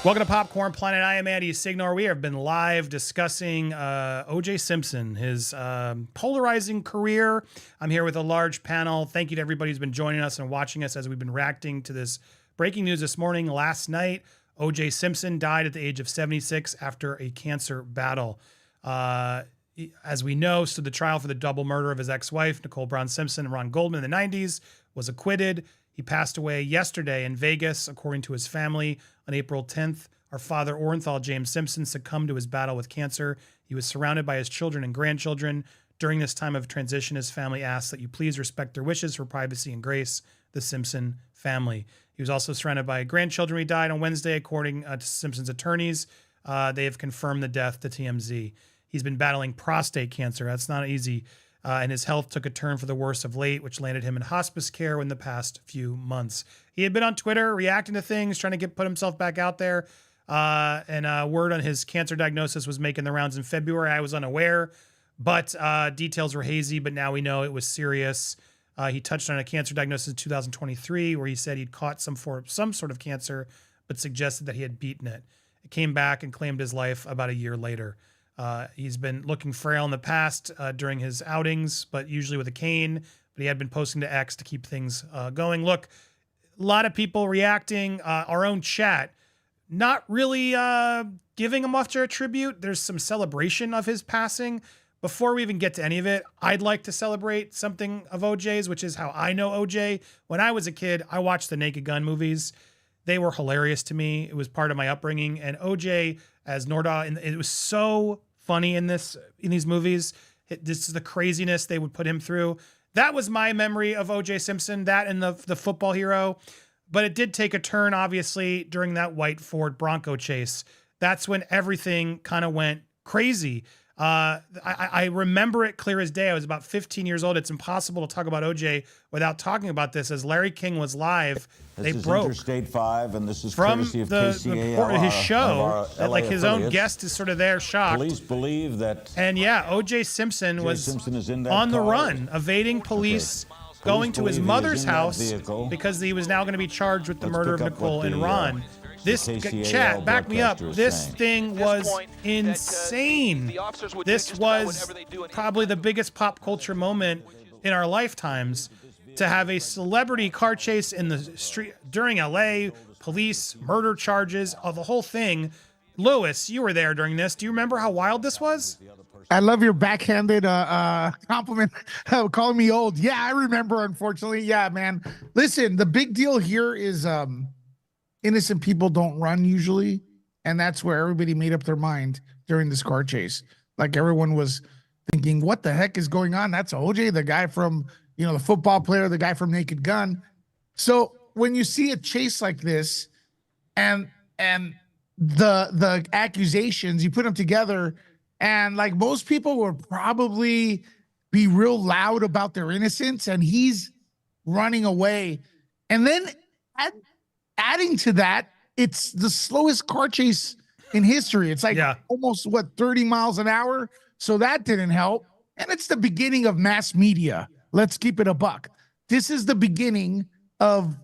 Welcome to Popcorn Planet. I am Andy Signor. We have been live discussing O.J. Simpson, his polarizing career. I'm here with a large panel. Thank you to everybody who's been joining us and watching us as we've been reacting to this breaking news this morning. Last night, O.J. Simpson died at the age of 76 after a cancer battle. As we know, stood the trial for the double murder of his ex-wife, Nicole Brown Simpson, and Ron Goldman in the 90s, was acquitted. He passed away yesterday in Vegas, according to his family. On April 10th, our father, Orenthal James Simpson, succumbed to his battle with cancer. He was surrounded by his children and grandchildren. During this time of transition, his family asked that you please respect their wishes for privacy and grace, the Simpson family. He was also surrounded by grandchildren when he died on Wednesday, according to Simpson's attorneys. They have confirmed the death to TMZ. He's been battling prostate cancer. That's not easy. And his health took a turn for the worse of late, which landed him in hospice care in the past few months. He had been on Twitter reacting to things, trying to put himself back out there. And word on his cancer diagnosis was making the rounds in February. I was unaware, but details were hazy, but now we know it was serious. He touched on a cancer diagnosis in 2023 where he said he'd caught some sort of cancer, but suggested that he had beaten it. It came back and claimed his life about a year later. He's been looking frail in the past during his outings, but usually with a cane. But he had been posting to X to keep things going. Look, a lot of people reacting. Our own chat, not really giving him much of a tribute. There's some celebration of his passing. Before we even get to any of it, I'd like to celebrate something of OJ's, which is how I know OJ. When I was a kid, I watched the Naked Gun movies. They were hilarious to me. It was part of my upbringing. And OJ as Norda, and it was so funny in these movies. This is the craziness they would put him through. That was my memory of O.J. Simpson, that and the football hero. But it did take a turn, obviously, during that white Ford Bronco chase. That's when everything kind of went crazy. I remember it clear as day. I was about 15 years old. It's impossible to talk about OJ without talking about this. As Larry King was live, they broke Interstate 5, and this is from courtesy of his show that like his own guest is sort of there shocked. Police believe that. And yeah, O.J. Simpson was on the run, evading police, going to his mother's house because he was now going to be charged with the murder of Nicole and Ron. This chat, back me up. This thing was insane. This was probably the biggest pop culture moment in our lifetimes. To have a celebrity car chase in the street during LA, police, murder charges, the whole thing. Lewis, you were there during this. Do you remember how wild this was? I love your backhanded compliment calling me old. Yeah, I remember, unfortunately. Yeah, man. Listen, the big deal here is innocent people don't run usually, and that's where everybody made up their mind during this car chase. Like everyone was thinking, what the heck is going on? That's OJ, the guy from, the football player, the guy from Naked Gun. So when you see a chase like this and the accusations, you put them together, and like most people would probably be real loud about their innocence, and he's running away. And then adding to that, it's the slowest car chase in history. It's like almost 30 miles an hour. So that didn't help. And it's the beginning of mass media. Let's keep it a buck. This is the beginning of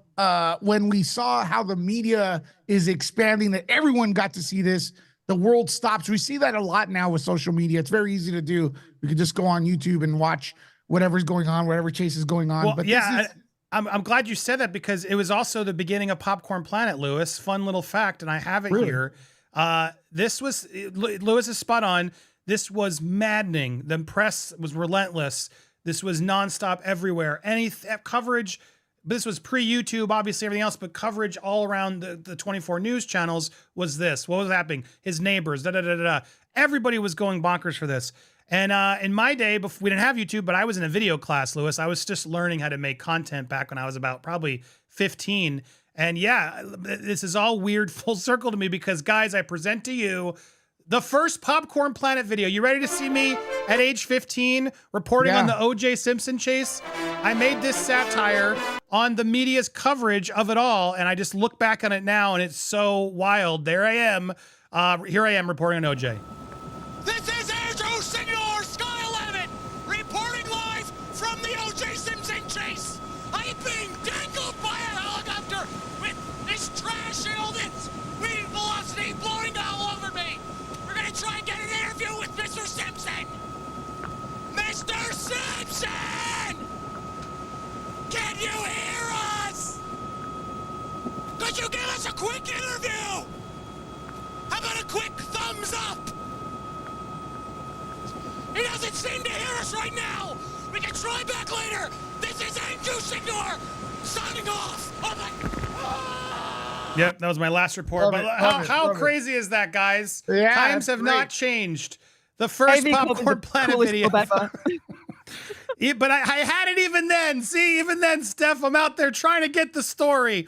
when we saw how the media is expanding, that everyone got to see this. The world stops. We see that a lot now with social media. It's very easy to do. We could just go on YouTube and watch whatever's going on, whatever chase is going on. Well, but yeah, I'm glad you said that, because it was also the beginning of Popcorn Planet, Lewis. Fun little fact, and I have it here. Lewis is spot on. This was maddening. The press was relentless. This was nonstop everywhere. Any coverage, this was pre-YouTube, obviously everything else, but coverage all around the 24 news channels was this. What was happening? His neighbors, Everybody was going bonkers for this. And in my day, we didn't have YouTube, but I was in a video class, Lewis. I was just learning how to make content back when I was about probably 15. And yeah, this is all weird full circle to me because, guys, I present to you the first Popcorn Planet video. You ready to see me at age 15 reporting on the O.J. Simpson chase? I made this satire on the media's coverage of it all, and I just look back on it now, and it's so wild. There I am. Here I am reporting on O.J. This is Andrew Signor, Sky 11, reporting live from the O.J. Simpson chase. I am being dangled by a helicopter with this trash and all this weed velocity. quick interview? How about a quick thumbs up? He doesn't seem to hear us right now. We can try back later. This is Andrew Signor signing off. Oh my. Yep, that was my last report. But how crazy is that, guys? Yeah, Times have not changed. The first Popcorn Planet video. Yeah, but I had it even then. See, even then, Steph, I'm out there trying to get the story.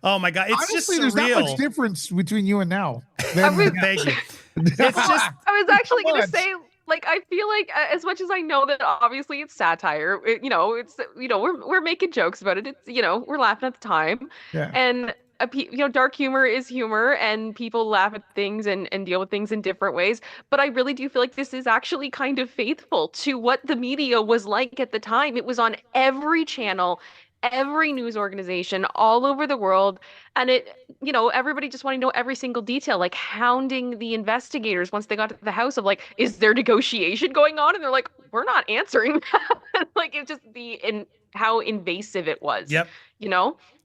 Oh my God, it's Honestly, just surreal. there's not much difference between you and now. Thank you. It's just. I was actually going to say, like, I feel like as much as I know that obviously it's satire, we're making jokes about it. It's, we're laughing at the time. Yeah. And, dark humor is humor, and people laugh at things and deal with things in different ways. But I really do feel like this is actually kind of faithful to what the media was like at the time. It was on every channel, every news organization all over the world. And everybody just wanted to know every single detail, like hounding the investigators once they got to the house of like, is there negotiation going on? And they're like, we're not answering that. Like, it's just how invasive it was. Yep.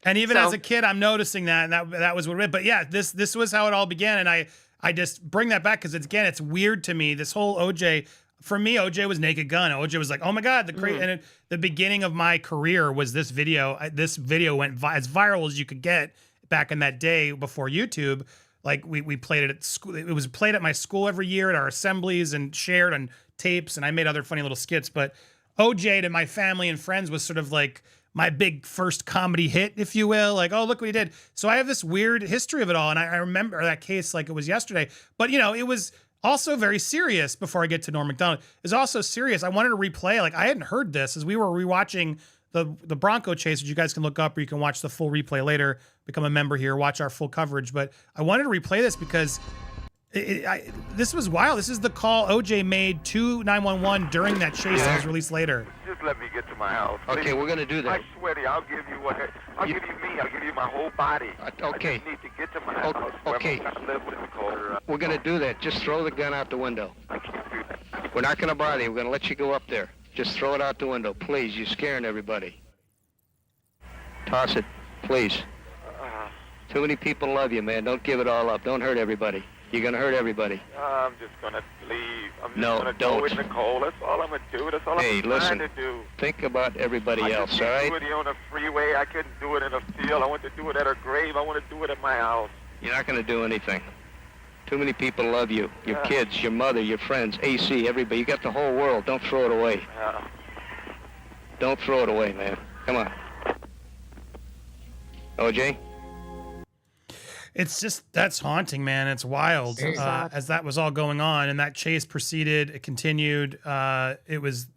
And even So- as a kid, I'm noticing that, and that was what it. But yeah, this was how it all began, and I just bring that back because it's weird to me. This whole OJ, for me, OJ was Naked Gun. OJ was like, oh my God, and the beginning of my career was this video. This video went as viral as you could get back in that day before YouTube. Like we played it at school. It was played at my school every year at our assemblies and shared on tapes, and I made other funny little skits. But OJ to my family and friends was sort of like my big first comedy hit, if you will. Like, oh, look what he did. So I have this weird history of it all. And I remember that case like it was yesterday. But, it was also very serious before I get to Norm MacDonald. It's also serious. I wanted to replay. Like, I hadn't heard this as we were rewatching the Bronco chase, which you guys can look up or you can watch the full replay later, become a member here, watch our full coverage. But I wanted to replay this because this was wild. This is the call OJ made to 911 during that chase that was released later. Just let me get to my house. Okay, we're gonna do that. I swear to you, I'll give you I'll give you me. I'll give you my whole body. Okay. I just need to get to my house. Okay. I live with Nicole. We're gonna do that. Just throw the gun out the window. I can't do that. We're not gonna bother you. We're gonna let you go up there. Just throw it out the window, please. You're scaring everybody. Toss it, please. Too many people love you, man. Don't give it all up. Don't hurt everybody. You're gonna hurt everybody. I'm just gonna leave. I'm just No, gonna don't. go with Nicole. That's all I'm gonna do. That's all Hey, I'm listen. trying to do. Think about everybody I else, just all can't right? do it on a freeway. I couldn't do it in a field. I want to do it at her grave. I want to do it at my house. You're not gonna do anything. Too many people love you. Your kids, your mother, your friends, AC, everybody. You got the whole world. Don't throw it away. Don't throw it away, man. Come on. OJ? It's just, that's haunting, man. It's wild as that was all going on. And that chase proceeded, it continued. It was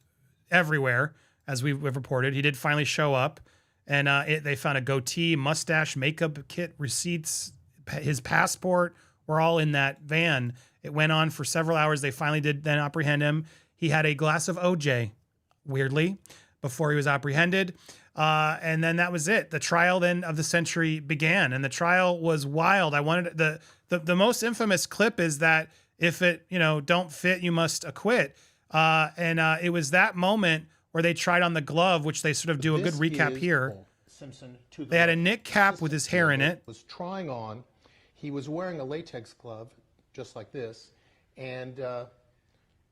everywhere, as we've reported. He did finally show up, and they found a goatee, mustache, makeup kit, receipts, his passport were all in that van. It went on for several hours. They finally did then apprehend him. He had a glass of OJ, weirdly, before he was apprehended. And then that was it. The trial then of the century began, and the trial was wild. I wanted the most infamous clip is that if it, don't fit, you must acquit. And it was that moment where they tried on the glove, which they sort of do a good recap here. Simpson They had a knit cap with his hair in it. Was trying on. He was wearing a latex glove, just like this, and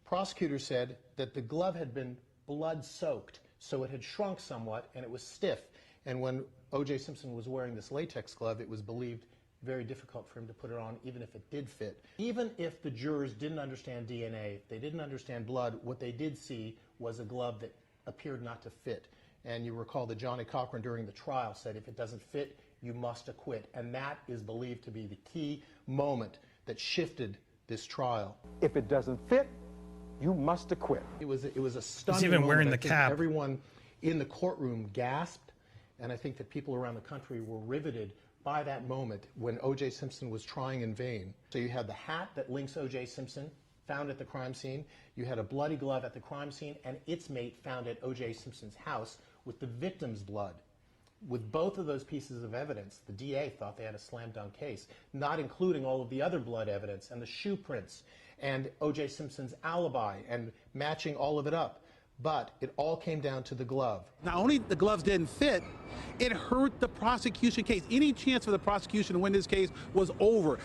prosecutor said that the glove had been blood-soaked. So it had shrunk somewhat, and it was stiff. And when O.J. Simpson was wearing this latex glove, it was believed very difficult for him to put it on, even if it did fit. Even if the jurors didn't understand DNA, they didn't understand blood, what they did see was a glove that appeared not to fit. And you recall that Johnny Cochran during the trial said, if it doesn't fit, you must acquit. And that is believed to be the key moment that shifted this trial. If it doesn't fit, you must acquit. It was a stunning He's even moment. wearing I the think cap. Everyone in the courtroom gasped, and I think that people around the country were riveted by that moment when O.J. Simpson was trying in vain. So you had the hat that links O.J. Simpson, found at the crime scene. You had a bloody glove at the crime scene, and its mate found at O.J. Simpson's house with the victim's blood. With both of those pieces of evidence, the DA thought they had a slam-dunk case, not including all of the other blood evidence and the shoe prints and O.J. Simpson's alibi and matching all of it up. but it all came down to the glove. Not only the gloves didn't fit, it hurt the prosecution case. Any chance for the prosecution to win this case was over.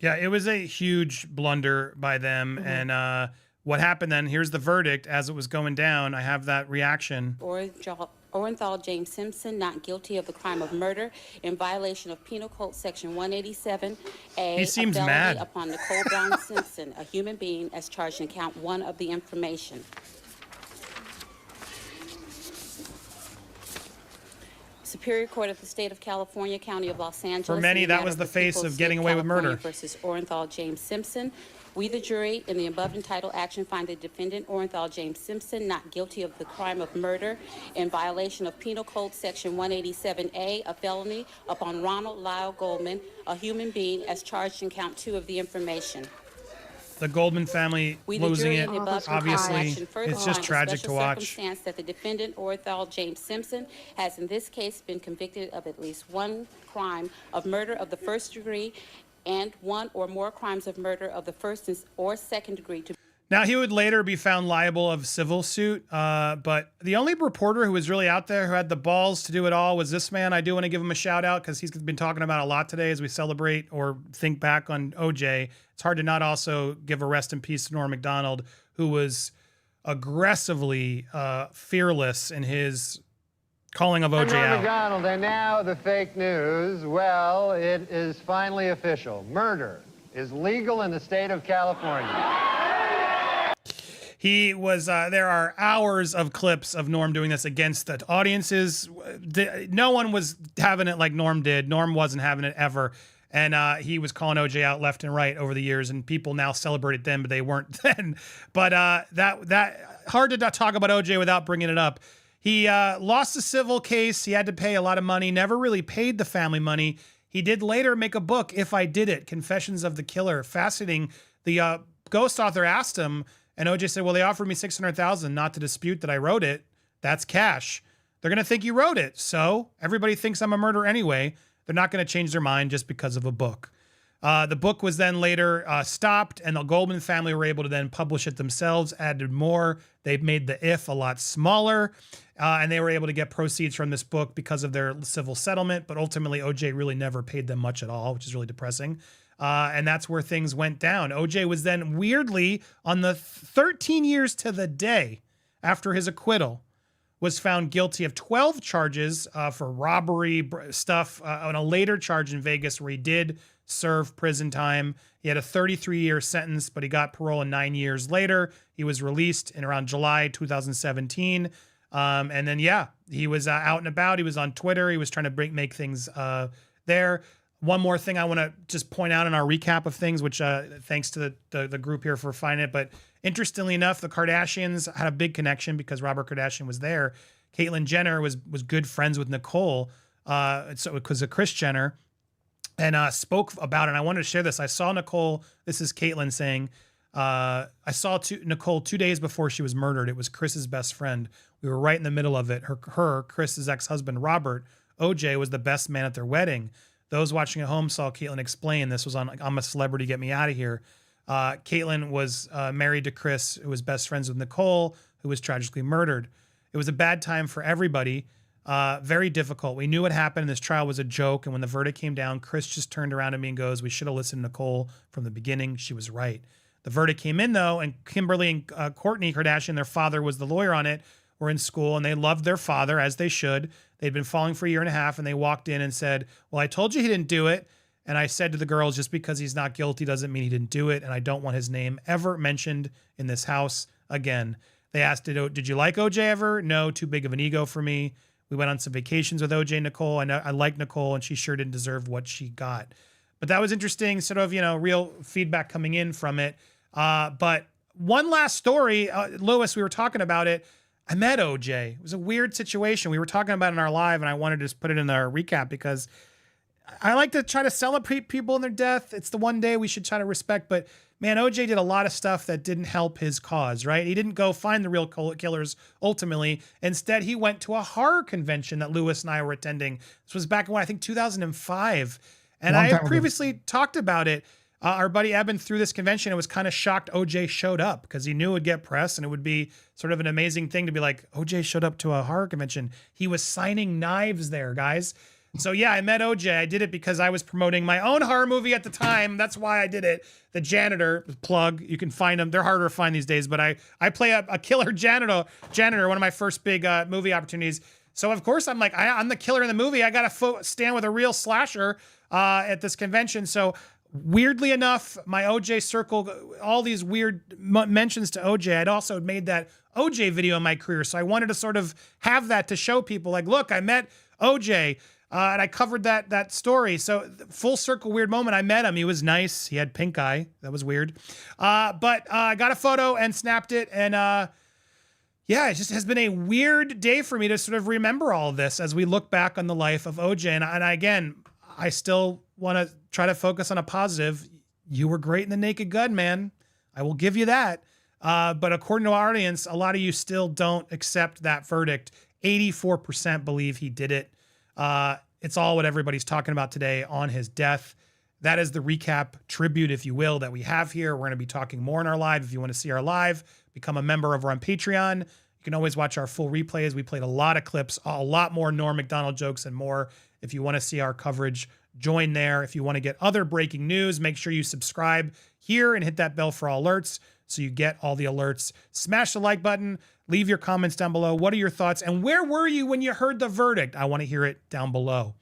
Yeah, it was a huge blunder by them. And what happened then, here's the verdict as it was going down. I have that reaction. Orenthal James Simpson, not guilty of the crime of murder in violation of Penal Code Section 187A. He seems a felony mad. Upon Nicole Brown Simpson, a human being, as charged in count 1 of the information. Superior Court of the State of California, County of Los Angeles. For many, that was the face of getting away with murder. Versus Orenthal James Simpson. We, the jury, in the above entitled action, find the defendant, Orenthal James Simpson, not guilty of the crime of murder in violation of Penal Code Section 187A, a felony upon Ronald Lyle Goldman, a human being, as charged in count 2 of the information. The Goldman family losing it, obviously, it's just tragic to watch. Circumstance that the defendant, Orenthal James Simpson, has in this case been convicted of at least 1 crime of murder of the first degree and 1 or more crimes of murder of the first or second degree. Now, he would later be found liable of civil suit, but the only reporter who was really out there who had the balls to do it all was this man. I do want to give him a shout out because he's been talking about a lot today as we celebrate or think back on OJ. It's hard to not also give a rest in peace to Norm MacDonald, who was aggressively fearless in his calling of OJ out. MacDonald, and now the fake news. Well, it is finally official. Murder is legal in the state of California. He was, there are hours of clips of Norm doing this against the audiences. No one was having it like Norm did. Norm wasn't having it ever. And he was calling OJ out left and right over the years, and people now celebrate it then, but they weren't then. But that hard to talk about OJ without bringing it up. He lost the civil case. He had to pay a lot of money, never really paid the family money. He did later make a book, If I Did It, Confessions of the Killer. Fascinating. The ghost author asked him, and OJ said, well, they offered me $600,000 not to dispute that I wrote it. That's cash. They're going to think you wrote it. So everybody thinks I'm a murderer anyway. They're not going to change their mind just because of a book. The book was then later stopped, and the Goldman family were able to then publish it themselves, added more. They made the if a lot smaller, and they were able to get proceeds from this book because of their civil settlement. But ultimately, OJ really never paid them much at all, which is really depressing. And that's where things went down. OJ was then weirdly, on the 13 years to the day after his acquittal, was found guilty of 12 charges for robbery stuff on a later charge in Vegas where he did serve prison time. He had a 33-year sentence, but he got parole 9 years later. He was released in around July 2017. And then, yeah, he was out and about. He was on Twitter. He was trying to make things there. One more thing I want to just point out in our recap of things, which thanks to the group here for finding it. But interestingly enough, the Kardashians had a big connection because Robert Kardashian was there. Caitlyn Jenner was good friends with Nicole, so it was a Kris Jenner, and spoke about it. And I wanted to share this. I saw Nicole. This is Caitlyn saying, I saw Nicole 2 days before she was murdered. It was Chris's best friend. We were right in the middle of it. Chris's ex-husband, Robert, OJ, was the best man at their wedding. Those watching at home saw Caitlyn explain. This was on I'm a Celebrity, Get Me Out of Here. Caitlyn was married to Kris, who was best friends with Nicole, who was tragically murdered. It was a bad time for everybody. Very difficult. We knew what happened. This trial was a joke. And when the verdict came down, Kris just turned around to me and goes, we should have listened to Nicole from the beginning. She was right. The verdict came in, though, and Kimberly and Kourtney Kardashian, their father was the lawyer on it, were in school, and they loved their father, as they should. They'd been following for a year and a half, and they walked in and said, well, I told you he didn't do it. And I said to the girls, just because he's not guilty doesn't mean he didn't do it, and I don't want his name ever mentioned in this house again. They asked, did you like OJ ever? No, too big of an ego for me. We went on some vacations with OJ and Nicole. I like Nicole, and she sure didn't deserve what she got. But that was interesting, sort of, real feedback coming in from it. But one last story, Lewis, we were talking about it. I met OJ. It was a weird situation. We were talking about it in our live, and I wanted to just put it in our recap because I like to try to celebrate people in their death. It's the one day we should try to respect. But man, OJ did a lot of stuff that didn't help his cause, right? He didn't go find the real killers ultimately. Instead, he went to a horror convention that Lewis and I were attending. This was back in, I think, 2005. And I had previously talked about it. our buddy Eben threw this convention and was kind of shocked OJ showed up because he knew it would get press and it would be sort of an amazing thing to be like, OJ showed up to a horror convention. He was signing knives there, guys. So yeah, I met OJ. I did it because I was promoting my own horror movie at the time. That's why I did it. The Janitor, plug. You can find them. They're harder to find these days, but I play a killer janitor, one of my first big movie opportunities. So of course I'm like, I'm the killer in the movie. I got to stand with a real slasher at this convention. So weirdly enough, my OJ circle, all these weird mentions to OJ. I'd also made that OJ video in my career. So I wanted to sort of have that to show people like, look, I met OJ. And I covered that story. So full circle, weird moment. I met him. He was nice. He had pink eye. That was weird. But I got a photo and snapped it. And yeah, it just has been a weird day for me to sort of remember all of this as we look back on the life of OJ. And again, I still want to try to focus on a positive. You were great in The Naked Gun, man. I will give you that. But according to our audience, a lot of you still don't accept that verdict. 84% believe he did it. It's all what everybody's talking about today on his death. That is the recap tribute, if you will, that we have here. We're going to be talking more in our live. If you want to see our live, become a member over on Patreon. You can always watch our full replays. We played a lot of clips, a lot more Norm Macdonald jokes and more. If you want to see our coverage, join there. If you want to get other breaking news, make sure you subscribe here and hit that bell for all alerts so you get all the alerts. Smash the like button. Leave your comments down below. What are your thoughts? And where were you when you heard the verdict? I want to hear it down below.